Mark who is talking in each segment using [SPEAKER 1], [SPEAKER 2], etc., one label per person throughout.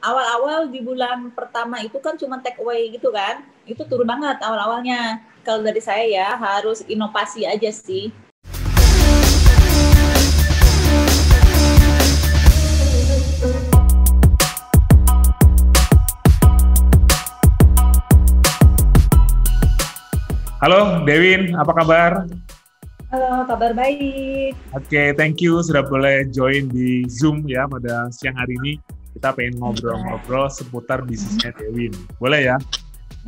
[SPEAKER 1] awal-awal di bulan pertama itu kan cuma take away gitu kan, itu turun banget awal-awalnya. Kalau dari saya ya harus inovasi aja sih.
[SPEAKER 2] Halo Dewin, apa kabar?
[SPEAKER 1] Halo, kabar baik.
[SPEAKER 2] Oke, thank you sudah boleh join di Zoom ya pada siang hari ini. Kita pengen ngobrol-ngobrol seputar bisnisnya Dewin. Boleh ya?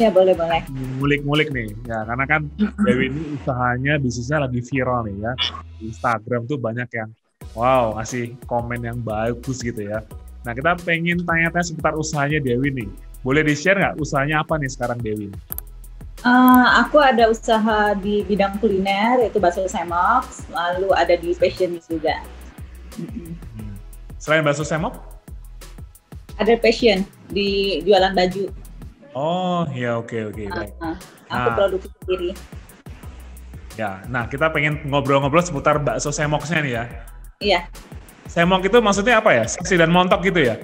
[SPEAKER 1] Ya, boleh.
[SPEAKER 2] Ngulik-ngulik nih, ya karena kan Dewin ini usahanya, bisnisnya lagi viral nih ya. Di Instagram tuh banyak yang, wow, ngasih komen yang bagus gitu ya. Nah, kita pengen tanya-tanya seputar usahanya Dewin nih. Boleh di-share nggak usahanya apa nih sekarang Dewin?
[SPEAKER 1] Aku ada usaha di bidang kuliner, yaitu bakso semok, lalu ada di fashion juga.
[SPEAKER 2] Selain bakso semok?
[SPEAKER 1] Ada fashion, di jualan baju.
[SPEAKER 2] Oh, ya oke. Baik.
[SPEAKER 1] Aku produksi sendiri.
[SPEAKER 2] Ya, nah kita pengen ngobrol-ngobrol seputar bakso semoknya nih ya.
[SPEAKER 1] Iya.
[SPEAKER 2] Semok itu maksudnya apa ya? Seksi dan montok gitu ya?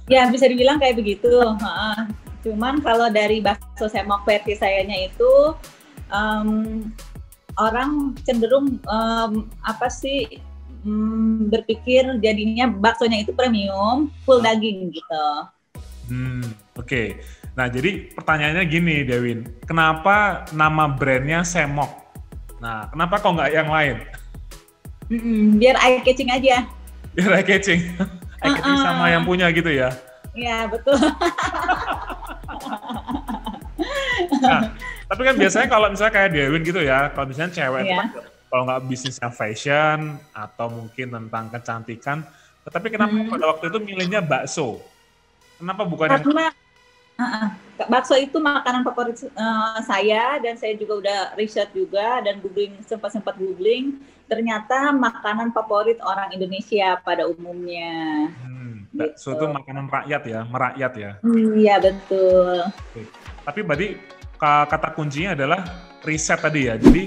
[SPEAKER 1] Ya, bisa dibilang kayak begitu. Cuman kalau dari bakso semok versi sayanya itu orang cenderung berpikir jadinya baksonya itu premium, full daging gitu.
[SPEAKER 2] Oke. Nah, jadi pertanyaannya gini, Dewin. Kenapa nama brandnya Semok? Nah, kenapa kok nggak yang lain?
[SPEAKER 1] Biar eye catching aja.
[SPEAKER 2] Biar eye catching. Eye catching sama yang punya gitu ya?
[SPEAKER 1] Iya, betul.
[SPEAKER 2] Nah, tapi kan biasanya kalau misalnya kayak Dewin gitu ya, kalau misalnya cewek itu kan, kalau nggak bisnisnya fashion atau mungkin tentang kecantikan, tapi kenapa pada waktu itu milihnya bakso? Kenapa bukan
[SPEAKER 1] Karena bakso itu makanan favorit saya, dan saya juga udah riset juga dan sempat googling, ternyata makanan favorit orang Indonesia pada umumnya.
[SPEAKER 2] Bakso itu makanan rakyat ya, merakyat ya?
[SPEAKER 1] Iya, betul.
[SPEAKER 2] Oke. Tapi berarti kata kuncinya adalah riset tadi ya, jadi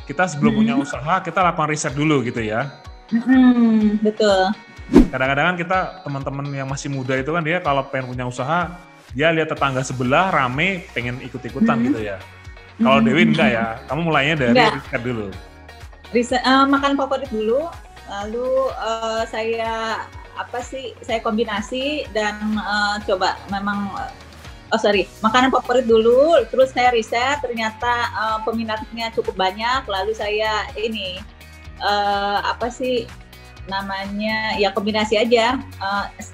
[SPEAKER 2] kita sebelum punya usaha, kita lakukan riset dulu gitu ya?
[SPEAKER 1] Betul.
[SPEAKER 2] Kadang-kadang kan kita, teman-teman yang masih muda itu kan dia kalau pengen punya usaha, dia lihat tetangga sebelah rame, pengen ikut-ikutan gitu ya. Kalau Dewin enggak ya, kamu mulainya dari riset dulu.
[SPEAKER 1] Riset, makanan favorit dulu, lalu saya kombinasi dan coba memang, makanan favorit dulu, terus saya riset, ternyata peminatnya cukup banyak, lalu saya kombinasi aja,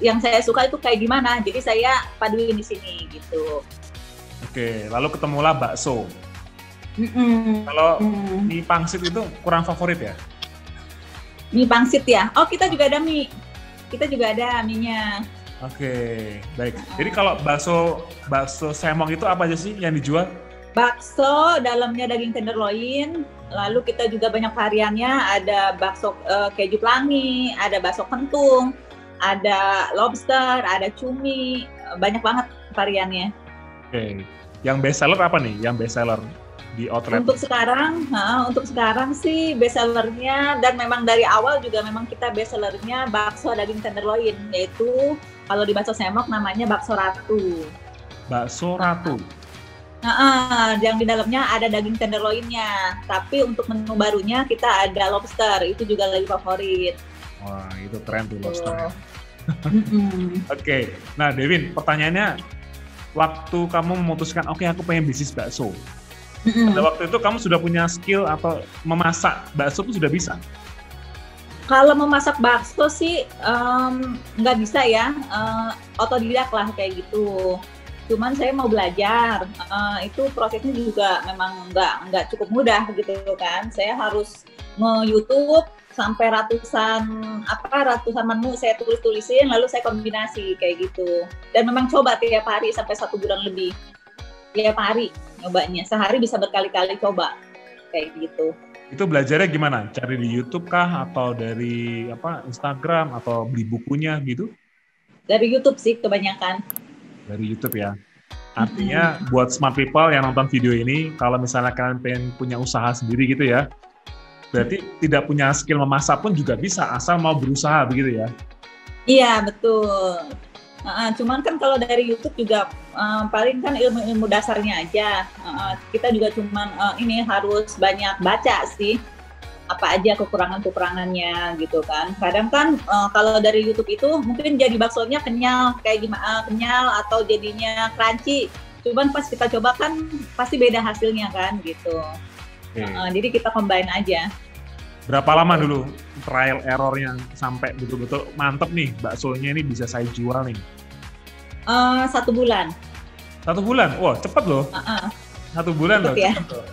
[SPEAKER 1] yang saya suka itu kayak gimana, jadi saya paduin di sini gitu.
[SPEAKER 2] Oke, lalu ketemulah bakso. Kalau mie pangsit itu kurang favorit ya?
[SPEAKER 1] Mie pangsit ya? Oh, kita juga ada mie. Kita juga ada mie-nya.
[SPEAKER 2] Oke, baik. Jadi kalau bakso semok itu apa aja sih yang dijual?
[SPEAKER 1] Bakso, dalamnya daging tenderloin, lalu kita juga banyak variannya, ada bakso keju pelangi, ada bakso kentung, ada lobster, ada cumi, banyak banget variannya.
[SPEAKER 2] Oke, yang best seller apa nih? Yang best seller di outlet?
[SPEAKER 1] Untuk sekarang sih best sellernya, dan memang dari awal juga memang kita best sellernya bakso daging tenderloin, yaitu kalau di bakso semok namanya bakso ratu.
[SPEAKER 2] Bakso ratu?
[SPEAKER 1] Yang di dalamnya ada daging tenderloinnya, tapi untuk menu barunya kita ada lobster, itu juga lagi favorit.
[SPEAKER 2] Wah, itu keren tuh lobster. Oke, nah Dewin, pertanyaannya, waktu kamu memutuskan, oke, aku pengen bisnis bakso, pada waktu itu kamu sudah punya skill atau memasak bakso itu sudah bisa?
[SPEAKER 1] Kalau memasak bakso sih nggak bisa ya, otodidak lah kayak gitu. Cuman saya mau belajar, itu prosesnya juga memang nggak cukup mudah gitu kan. Saya harus nge-YouTube sampai ratusan menu saya tulisin, lalu saya kombinasi kayak gitu. Dan memang coba tiap hari sampai 1 bulan lebih. Tiap hari nyobanya, sehari bisa berkali-kali coba kayak gitu.
[SPEAKER 2] Itu belajarnya gimana? Cari di YouTube kah atau dari Instagram atau beli bukunya gitu?
[SPEAKER 1] Dari YouTube sih kebanyakan.
[SPEAKER 2] Dari YouTube ya. Artinya buat smart people yang nonton video ini, kalau misalnya kalian pengen punya usaha sendiri gitu ya, berarti tidak punya skill memasak pun juga bisa, asal mau berusaha begitu ya?
[SPEAKER 1] Iya, betul. Cuman kan kalau dari YouTube juga paling kan ilmu-ilmu dasarnya aja. Kita juga cuman ini harus banyak baca sih, apa aja kekurangan-kekurangannya gitu kan. Kadang kan kalau dari YouTube itu mungkin jadi baksonya kenyal, kayak gimana kenyal atau jadinya crunchy. Cuman pas kita coba kan pasti beda hasilnya kan gitu. Jadi kita combine aja.
[SPEAKER 2] Berapa lama dulu trial errornya sampai betul-betul mantep nih baksonya ini bisa saya jual nih?
[SPEAKER 1] 1 bulan.
[SPEAKER 2] 1 bulan? Wah cepet loh. 1 bulan cepet loh.
[SPEAKER 1] Ya. Cepet loh.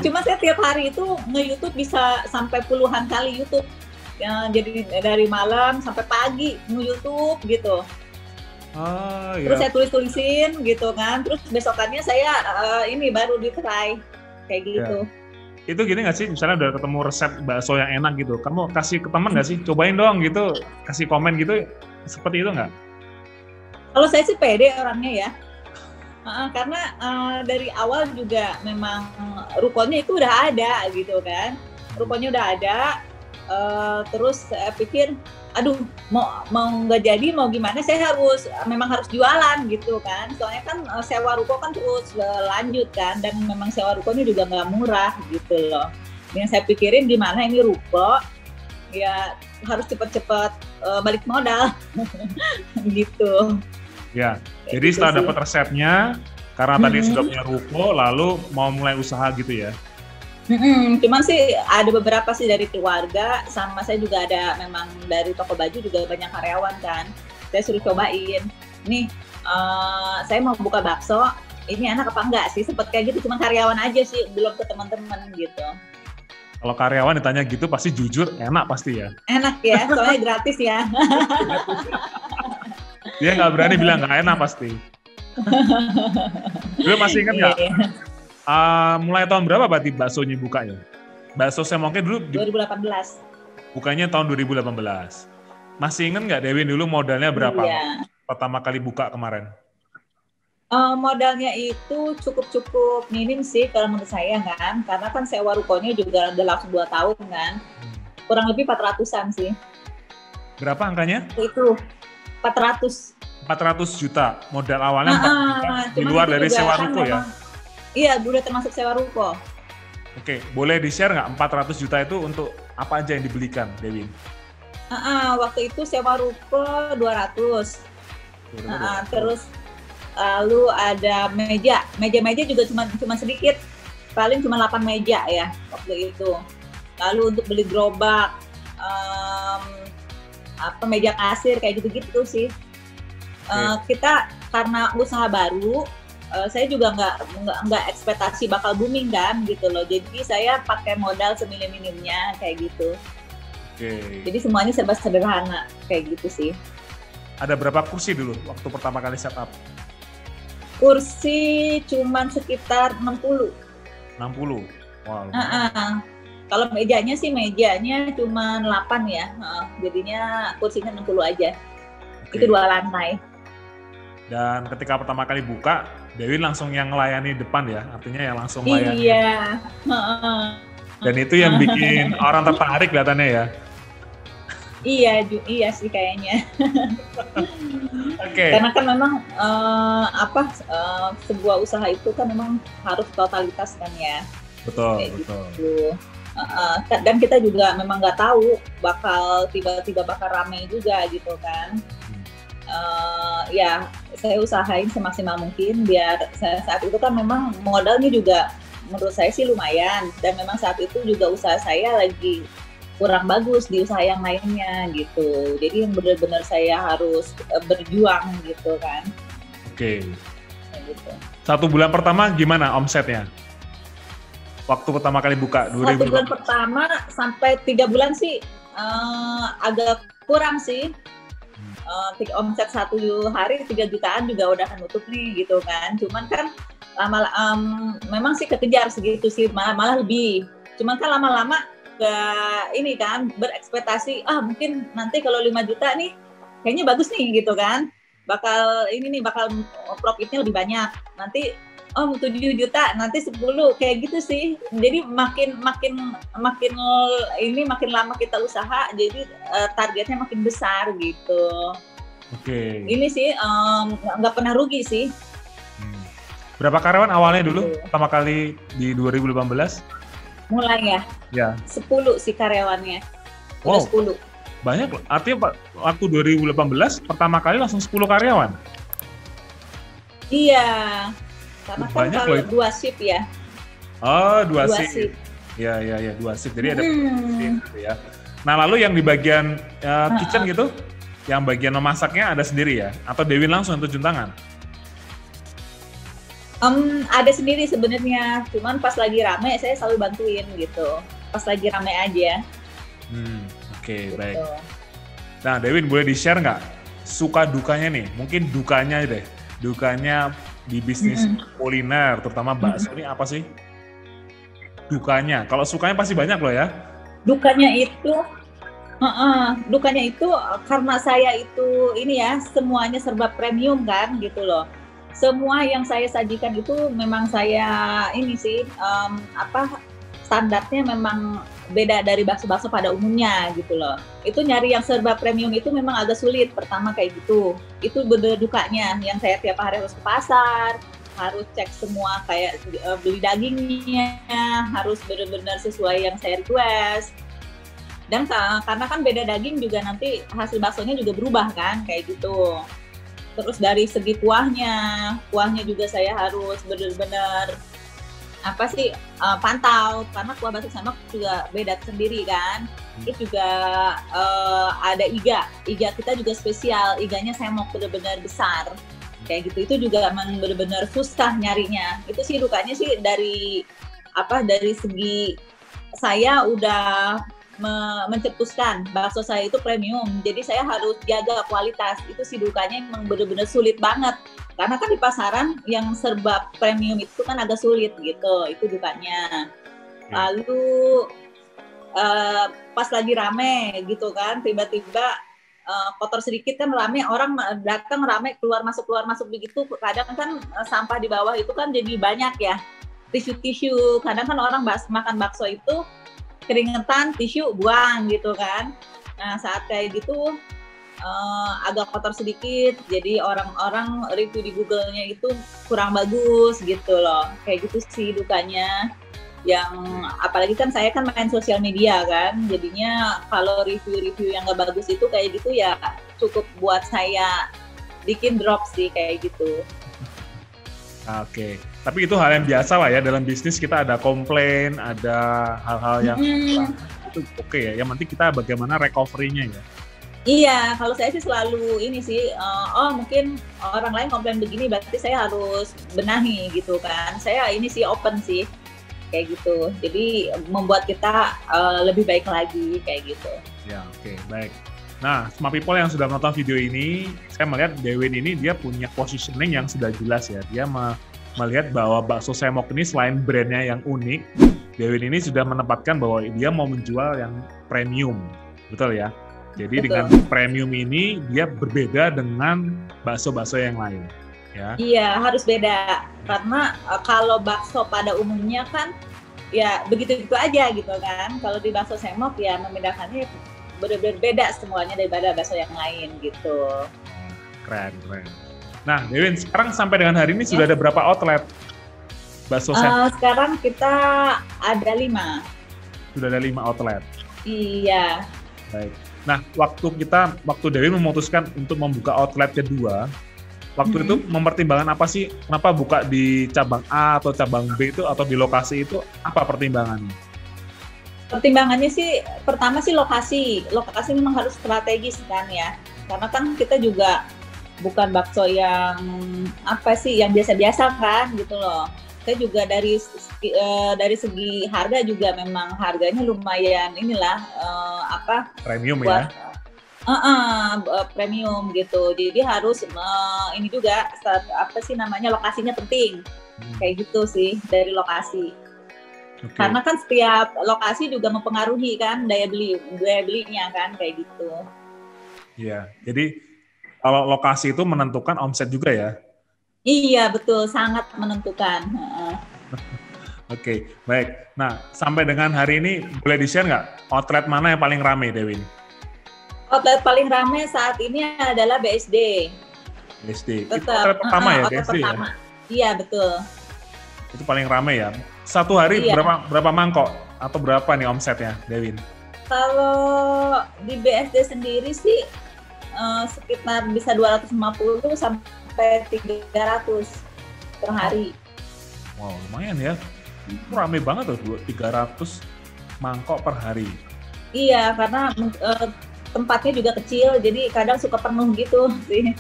[SPEAKER 1] Cuma saya tiap hari itu nge-YouTube bisa sampai puluhan kali YouTube. Jadi dari malam sampai pagi nge-YouTube gitu. Terus saya tulis-tulisin gitu kan. Terus besokannya saya ini baru di-try kayak gitu.
[SPEAKER 2] Ya. Itu gini nggak sih, misalnya udah ketemu resep bakso yang enak gitu, kamu kasih ke teman nggak sih, cobain dong gitu, kasih komen gitu, seperti itu nggak?
[SPEAKER 1] Kalau saya sih pede orangnya ya, karena dari awal juga memang rukonya itu udah ada gitu kan, rukonya udah ada, terus saya pikir, aduh mau nggak jadi mau gimana, saya memang harus jualan gitu kan, soalnya kan sewa ruko kan terus lanjut kan, dan memang sewa rukonya juga nggak murah gitu loh. Yang saya pikirin gimana ini ruko ya harus cepet-cepet balik modal gitu.
[SPEAKER 2] Ya, jadi setelah dapat resepnya, karena tadi sudah punya ruko, lalu mau mulai usaha gitu ya?
[SPEAKER 1] Cuman sih ada beberapa sih dari keluarga, sama saya juga ada memang dari toko baju juga banyak karyawan kan. Saya suruh cobain, nih saya mau buka bakso, ini enak apa enggak sih? Sempet kayak gitu, cuma karyawan aja sih, belum ke teman-teman gitu.
[SPEAKER 2] Kalau karyawan ditanya gitu pasti jujur, enak pasti ya?
[SPEAKER 1] Enak ya, soalnya gratis ya.
[SPEAKER 2] Dia nggak berani bilang nggak enak pasti. Dulu masih ingat nggak? Mulai tahun berapa berarti baksonya bukanya? Bakso Semongke dulu
[SPEAKER 1] 2018.
[SPEAKER 2] Bukanya tahun 2018. Masih ingat nggak Dewi dulu modalnya berapa?
[SPEAKER 1] Iya.
[SPEAKER 2] Pertama kali buka kemarin.
[SPEAKER 1] Modalnya itu cukup minim sih kalau menurut saya kan, karena kan sewa rukonya juga udah langsung 2 tahun kan. Kurang lebih 400-an sih.
[SPEAKER 2] Berapa angkanya?
[SPEAKER 1] Itu 400
[SPEAKER 2] juta. Modal awalnya 4 juta di luar dari sewa ruko ya?
[SPEAKER 1] Iya, udah termasuk sewa ruko.
[SPEAKER 2] Oke, boleh di-share nggak 400 juta itu untuk apa aja yang dibelikan, Dewi?
[SPEAKER 1] Waktu itu sewa ruko 200. Terus lalu ada meja juga cuma sedikit, paling cuma 8 meja ya waktu itu. Lalu untuk beli gerobak, meja kasir kayak gitu-gitu sih. Kita karena usaha baru, saya juga nggak ekspektasi bakal booming kan gitu loh. Jadi saya pakai modal seminim-minimnya kayak gitu. Jadi semuanya serba sederhana kayak gitu sih.
[SPEAKER 2] Ada berapa kursi dulu waktu pertama kali setup?
[SPEAKER 1] Kursi cuman sekitar 60.
[SPEAKER 2] 60? Wow.
[SPEAKER 1] Kalau mejanya cuma 8 ya. Jadinya kursinya 60 aja. Itu 2 lantai.
[SPEAKER 2] Dan ketika pertama kali buka, Dewi langsung yang melayani depan ya? Artinya yang langsung melayani.
[SPEAKER 1] Iya.
[SPEAKER 2] Dan itu yang bikin orang tertarik kelihatannya ya?
[SPEAKER 1] Iya sih kayaknya.
[SPEAKER 2] Okay.
[SPEAKER 1] Karena kan memang sebuah usaha itu kan memang harus totalitas kan ya.
[SPEAKER 2] Betul.
[SPEAKER 1] Gitu. Dan kita juga memang nggak tahu bakal tiba-tiba bakal ramai juga gitu kan. Ya saya usahain semaksimal mungkin biar saat itu kan memang modalnya juga menurut saya sih lumayan, dan memang saat itu juga usaha saya lagi kurang bagus di usaha yang lainnya gitu. Jadi benar-benar saya harus berjuang gitu kan.
[SPEAKER 2] Oke.
[SPEAKER 1] Gitu.
[SPEAKER 2] 1 bulan pertama gimana omsetnya? Waktu pertama kali buka
[SPEAKER 1] 1 bulan pertama sampai 3 bulan sih agak kurang sih. Omset 1 hari 3 jutaan juga udah nutup nih gitu kan. Cuman kan memang sih kekejar segitu sih, malah lebih. Cuman kan lama-lama ini kan berekspektasi mungkin nanti kalau 5 juta nih kayaknya bagus nih gitu kan, bakal profitnya lebih banyak, nanti 7 juta, nanti 10, kayak gitu sih. Jadi makin lama kita usaha, jadi targetnya makin besar gitu.
[SPEAKER 2] Oke.
[SPEAKER 1] Ini sih nggak pernah rugi sih.
[SPEAKER 2] Berapa karyawan awalnya dulu pertama kali di 2018?
[SPEAKER 1] Mulai ya?
[SPEAKER 2] Ya.
[SPEAKER 1] 10 sih karyawannya.
[SPEAKER 2] Wow.
[SPEAKER 1] 10.
[SPEAKER 2] Banyak loh. Artinya waktu 2018 pertama kali langsung 10 karyawan?
[SPEAKER 1] Iya. Karena kan
[SPEAKER 2] banyak
[SPEAKER 1] kalau
[SPEAKER 2] loh.
[SPEAKER 1] 2 shift ya.
[SPEAKER 2] Oh, 2 shift. Ya, 2 shift. Jadi ada shift gitu ya. Nah, lalu yang di bagian kitchen gitu, yang bagian memasaknya ada sendiri ya? Atau Dewin langsung yang terjun tangan?
[SPEAKER 1] Ada sendiri sebenarnya, cuman pas lagi rame saya selalu bantuin gitu. Pas lagi rame aja.
[SPEAKER 2] Oke, baik. Nah, Dewin boleh di-share nggak suka dukanya nih? Mungkin dukanya deh, dukanya di bisnis kuliner, terutama bakso ini apa sih? Dukanya, kalau sukanya pasti banyak loh ya.
[SPEAKER 1] Dukanya itu karena saya itu ini ya semuanya serba premium kan gitu loh. Semua yang saya sajikan itu memang saya ini sih standarnya memang beda dari bakso-bakso pada umumnya gitu loh. Itu nyari yang serba premium itu memang agak sulit pertama kayak gitu. Itu bener dukanya yang saya tiap hari harus ke pasar, harus cek semua kayak beli dagingnya, harus benar-benar sesuai yang saya request. Dan karena kan beda daging juga nanti hasil baksonya juga berubah kan kayak gitu. Terus dari segi kuahnya juga saya harus benar-benar pantau karena kuah bakso semok juga beda sendiri kan. Terus juga ada iga kita juga spesial, iganya semok benar-benar besar kayak gitu. Itu juga emang benar-benar susah nyarinya. Itu sih dukanya sih dari segi saya udah mencetuskan bakso saya itu premium, jadi saya harus jaga kualitas. Itu sih dukanya emang benar-benar sulit banget karena kan di pasaran yang serba premium itu kan agak sulit gitu. Itu dukanya. Lalu pas lagi rame gitu kan, tiba-tiba kotor sedikit kan rame, orang datang rame keluar masuk begitu. Kadang kan sampah di bawah itu kan jadi banyak ya, tisu kadang kan orang makan bakso itu keringetan, tisu buang gitu kan. Nah saat kayak gitu agak kotor sedikit, jadi orang-orang review di Google-nya itu kurang bagus gitu loh. Kayak gitu sih dukanya. Yang apalagi kan saya kan main sosial media kan, jadinya kalau review-review yang gak bagus itu kayak gitu ya cukup buat saya bikin drop sih kayak gitu.
[SPEAKER 2] Oke, tapi itu hal yang biasa lah ya dalam bisnis, kita ada komplain, ada hal-hal yang itu oke ya. Yang penting kita bagaimana recovery-nya ya.
[SPEAKER 1] Iya, kalau saya sih selalu ini sih, mungkin orang lain komplain begini, berarti saya harus benahi gitu kan. Saya ini sih open sih, kayak gitu. Jadi membuat kita lebih baik lagi kayak gitu.
[SPEAKER 2] Ya, oke, baik. Nah, Smart People yang sudah menonton video ini, saya melihat Dewin ini dia punya positioning yang sudah jelas ya. Dia melihat bahwa bakso semok ini selain brandnya yang unik, Dewin ini sudah menempatkan bahwa dia mau menjual yang premium, betul ya? Jadi dengan premium ini dia berbeda dengan bakso-bakso yang lain, ya? Iya,
[SPEAKER 1] harus beda. Karena kalau bakso pada umumnya kan ya begitu-begitu aja gitu kan. Kalau di bakso semok ya membedakannya benar-benar beda semuanya daripada bakso yang lain gitu.
[SPEAKER 2] Keren. Nah, Dewin, sekarang sampai dengan hari ini sudah ada berapa outlet bakso semok?
[SPEAKER 1] Sekarang kita ada 5.
[SPEAKER 2] Sudah ada 5 outlet?
[SPEAKER 1] Iya.
[SPEAKER 2] Baik. Nah, waktu Dewin memutuskan untuk membuka outlet kedua, waktu itu mempertimbangkan apa sih? Kenapa buka di cabang A atau cabang B itu atau di lokasi itu? Apa pertimbangannya?
[SPEAKER 1] Pertimbangannya sih, pertama sih lokasi memang harus strategis kan ya, karena kan kita juga bukan bakso yang yang biasa-biasa kan gitu loh. Kita juga dari segi harga juga memang harganya lumayan
[SPEAKER 2] premium ya.
[SPEAKER 1] Premium gitu. Jadi harus ini juga lokasinya penting. Kayak gitu sih dari lokasi. Okay. Karena kan setiap lokasi juga mempengaruhi kan daya belinya kan kayak gitu.
[SPEAKER 2] Iya, jadi kalau lokasi itu menentukan omset juga ya?
[SPEAKER 1] Iya betul, sangat menentukan.
[SPEAKER 2] Oke, baik. Nah, sampai dengan hari ini boleh di-share nggak outlet mana yang paling ramai, Dewin?
[SPEAKER 1] Outlet paling ramai saat ini adalah BSD.
[SPEAKER 2] BSD. Itu
[SPEAKER 1] Tetap
[SPEAKER 2] outlet pertama ya,
[SPEAKER 1] outlet
[SPEAKER 2] BSD
[SPEAKER 1] pertama.
[SPEAKER 2] ya?
[SPEAKER 1] Iya, betul.
[SPEAKER 2] Itu paling ramai ya. Satu hari
[SPEAKER 1] Iya.
[SPEAKER 2] berapa mangkok atau berapa nih omsetnya, Dewin?
[SPEAKER 1] Kalau di BSD sendiri sih sekitar bisa 250 sampai 300 per hari.
[SPEAKER 2] Wow, lumayan ya. Itu rame banget tuh, 300 mangkok per hari.
[SPEAKER 1] Iya, karena tempatnya juga kecil, jadi kadang suka penuh gitu sih.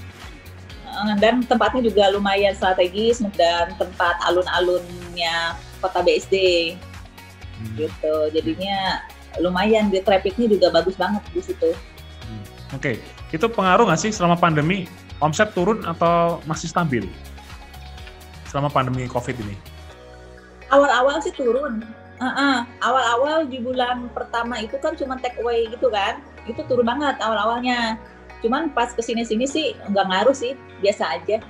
[SPEAKER 1] Dan tempatnya juga lumayan strategis dan tempat alun-alunnya kota BSD gitu. Jadinya lumayan, di trafficnya juga bagus banget di situ.
[SPEAKER 2] Oke, itu pengaruh nggak sih selama pandemi omset turun atau masih stabil selama pandemi COVID ini?
[SPEAKER 1] Awal-awal sih turun. Awal-awal di bulan pertama itu kan cuma take away gitu kan, itu turun banget awal-awalnya. Cuman pas kesini-sini sih nggak ngaruh sih, biasa aja.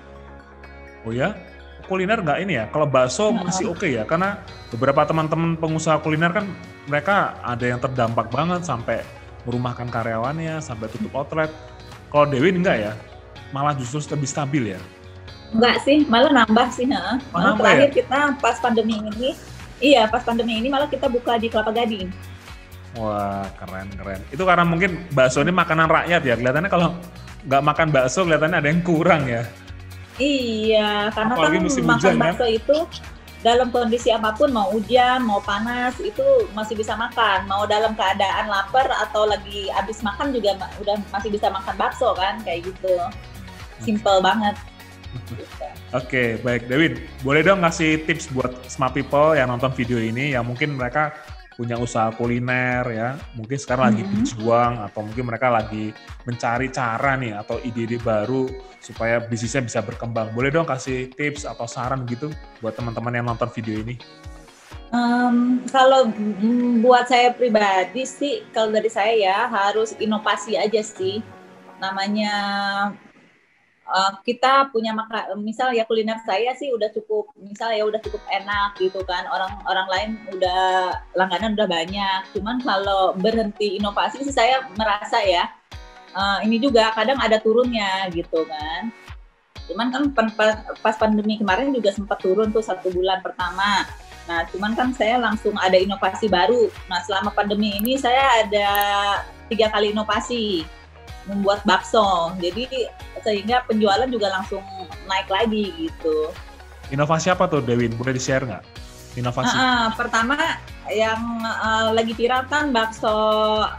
[SPEAKER 2] Oh ya, kuliner nggak ini ya? Kalau bakso masih oke ya, karena beberapa teman-teman pengusaha kuliner kan mereka ada yang terdampak banget sampai merumahkan karyawannya, sampai tutup outlet. Kalau Dewi enggak ya? Malah justru lebih stabil ya?
[SPEAKER 1] Enggak sih, malah nambah sih. Malah terakhir ya? Kita pas pandemi ini malah kita buka di Kelapa Gading.
[SPEAKER 2] Wah, keren. Itu karena mungkin bakso ini makanan rakyat ya. Kelihatannya kalau nggak makan bakso, kelihatannya ada yang kurang ya.
[SPEAKER 1] Iya, karena apalagi kan makan hujan, bakso ya? Itu dalam kondisi apapun, mau hujan, mau panas, itu masih bisa makan. Mau dalam keadaan lapar atau lagi habis makan juga udah masih bisa makan bakso kan, kayak gitu. Simple banget.
[SPEAKER 2] Oke, baik. Dewin, boleh dong ngasih tips buat smart people yang nonton video ini, yang mungkin mereka punya usaha kuliner ya, mungkin sekarang lagi berjuang atau mungkin mereka lagi mencari cara nih atau ide-ide baru supaya bisnisnya bisa berkembang. Boleh dong kasih tips atau saran gitu buat teman-teman yang nonton video ini?
[SPEAKER 1] Kalau buat saya pribadi sih, kalau dari saya ya harus inovasi aja sih. Namanya kita punya misal ya kuliner saya sih udah cukup, misal ya udah cukup enak gitu kan, orang lain udah langganan udah banyak. Cuman kalau berhenti inovasi sih saya merasa ya ini juga kadang ada turunnya gitu kan. Cuman kan pas pandemi kemarin juga sempat turun tuh 1 bulan pertama. Nah cuman kan saya langsung ada inovasi baru. Nah selama pandemi ini saya ada 3 kali inovasi membuat bakso, jadi sehingga penjualan juga langsung naik lagi gitu.
[SPEAKER 2] Inovasi apa tuh Dewin? Boleh di-share nggak? Inovasi?
[SPEAKER 1] Pertama yang lagi viral kan bakso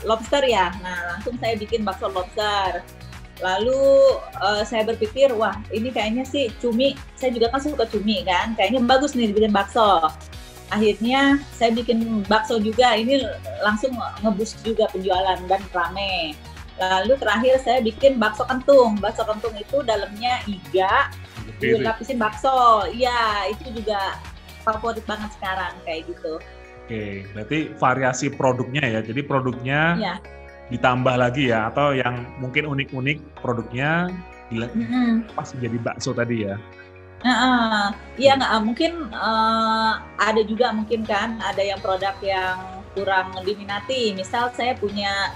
[SPEAKER 1] lobster ya, nah langsung saya bikin bakso lobster. Lalu saya berpikir, wah ini kayaknya sih cumi, saya juga kan suka cumi kan, kayaknya bagus nih dibikin bakso. Akhirnya saya bikin bakso juga, ini langsung nge-boost juga penjualan dan rame. Lalu terakhir saya bikin bakso kentung. Bakso kentung itu dalamnya iga, dilapisin bakso. Iya, itu juga favorit banget sekarang kayak gitu.
[SPEAKER 2] Oke, berarti variasi produknya ya. Jadi produknya ditambah lagi ya, atau yang mungkin unik-unik produknya pas jadi bakso tadi ya.
[SPEAKER 1] Iya, mungkin ada juga mungkin kan ada yang produk yang kurang diminati. Misal saya punya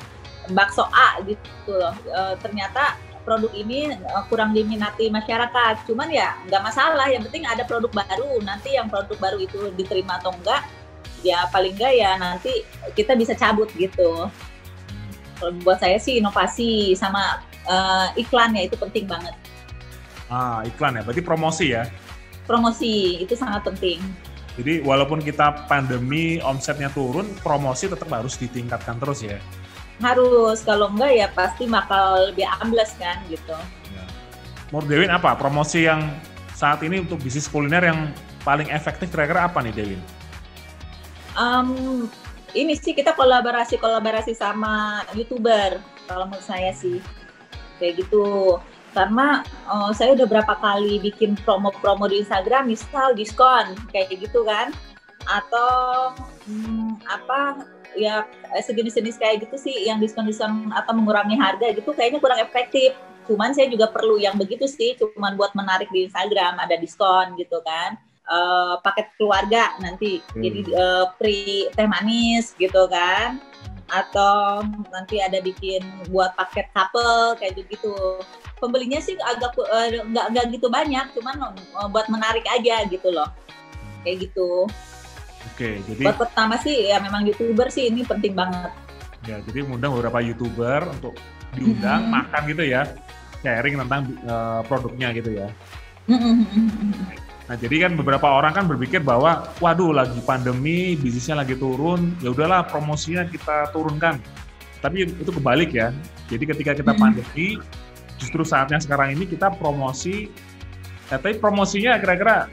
[SPEAKER 1] bakso A gitu loh, ternyata produk ini kurang diminati masyarakat, cuman ya nggak masalah, yang penting ada produk baru. Nanti yang produk baru itu diterima atau enggak, ya paling enggak ya nanti kita bisa cabut gitu. Kalau buat saya sih inovasi sama iklannya itu penting banget.
[SPEAKER 2] Iklan ya, berarti promosi ya?
[SPEAKER 1] Promosi itu sangat penting.
[SPEAKER 2] Jadi walaupun kita pandemi omsetnya turun, promosi tetap harus ditingkatkan terus ya?
[SPEAKER 1] Harus, kalau enggak ya pasti bakal lebih ambles kan gitu.
[SPEAKER 2] Menurut Dewin apa promosi yang saat ini untuk bisnis kuliner yang paling efektif kira-kira apa nih Dewin?
[SPEAKER 1] Ini sih kita kolaborasi sama YouTuber kalau menurut saya sih kayak gitu. Karena saya udah berapa kali bikin promo-promo di Instagram, misal diskon kayak gitu kan, atau ya sejenis-jenis kayak gitu sih, yang diskon-diskon atau mengurangi harga gitu kayaknya kurang efektif. Cuman saya juga perlu yang begitu sih, cuman buat menarik di Instagram, ada diskon gitu kan, paket keluarga nanti jadi free teh manis gitu kan. atau nanti ada bikin buat paket couple kayak gitu. Pembelinya sih agak nggak gitu banyak, cuman buat menarik aja gitu loh, kayak gitu.
[SPEAKER 2] Oke, jadi
[SPEAKER 1] buat pertama sih ya memang YouTuber sih ini penting banget.
[SPEAKER 2] Ya, jadi mengundang beberapa YouTuber untuk diundang makan gitu ya, sharing tentang produknya gitu ya. Nah, jadi kan beberapa orang kan berpikir bahwa, waduh, lagi pandemi, bisnisnya lagi turun, ya udahlah promosinya kita turunkan. Tapi itu kebalik ya. Jadi ketika kita pandemi, justru saatnya sekarang ini kita promosi. Tapi promosinya kira-kira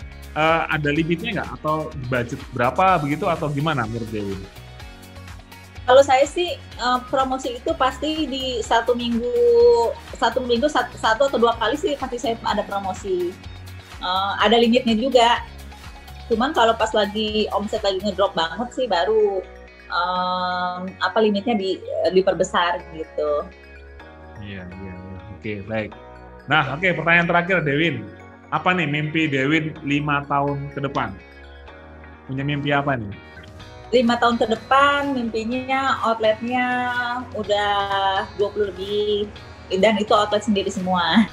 [SPEAKER 2] ada limitnya nggak? Atau budget berapa begitu atau gimana menurut Dewi?
[SPEAKER 1] Kalau saya sih promosi itu pasti di satu minggu satu atau dua kali sih pasti saya ada promosi. Ada limitnya juga. Cuman kalau pas lagi omset lagi ngedrop banget sih baru limitnya diperbesar gitu.
[SPEAKER 2] Iya. Oke, baik. Nah, pertanyaan terakhir Dewin. Apa nih mimpi Dewin 5 tahun ke depan? Punya mimpi apa nih?
[SPEAKER 1] 5 tahun ke depan mimpinya outletnya udah 20 lebih dan itu outlet sendiri semua.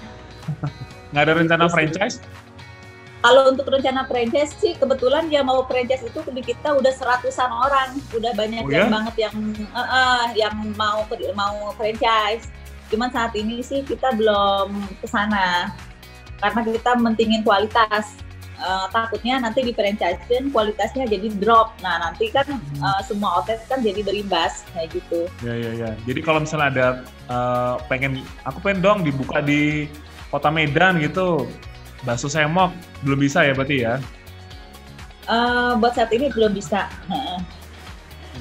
[SPEAKER 2] Nggak ada rencana franchise?
[SPEAKER 1] Kalau untuk rencana franchise sih kebetulan yang mau franchise itu di kita udah 100-an orang, udah banyak banget yang mau franchise. Cuman saat ini sih kita belum ke sana karena kita mentingin kualitas. Takutnya nanti di franchise kualitasnya jadi drop. Nah nanti kan semua outlet kan jadi berimbas kayak gitu.
[SPEAKER 2] Ya. Jadi kalau misalnya ada aku pengen dong dibuka di Kota Medan gitu, bakso semok belum bisa ya berarti ya?
[SPEAKER 1] Buat saat ini belum bisa.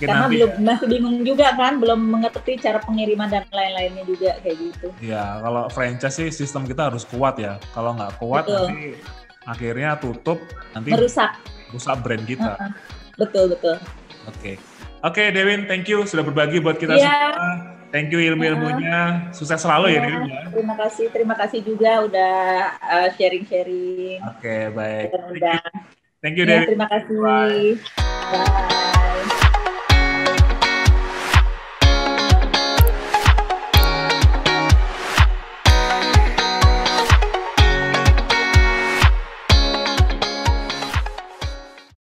[SPEAKER 1] Karena masih bingung juga kan, belum mengerti cara pengiriman dan lain-lainnya juga kayak gitu.
[SPEAKER 2] Ya, kalau franchise sih sistem kita harus kuat ya. Kalau nggak kuat nanti akhirnya tutup, nanti merusak brand kita.
[SPEAKER 1] Betul.
[SPEAKER 2] Oke, Dewin, thank you sudah berbagi buat kita semua. Thank you ilmu-ilmunya. Sukses selalu ya Dewin.
[SPEAKER 1] Terima kasih juga udah sharing-sharing.
[SPEAKER 2] Oke, baik.
[SPEAKER 1] Thank you
[SPEAKER 2] Dewin.
[SPEAKER 1] Terima kasih. Bye.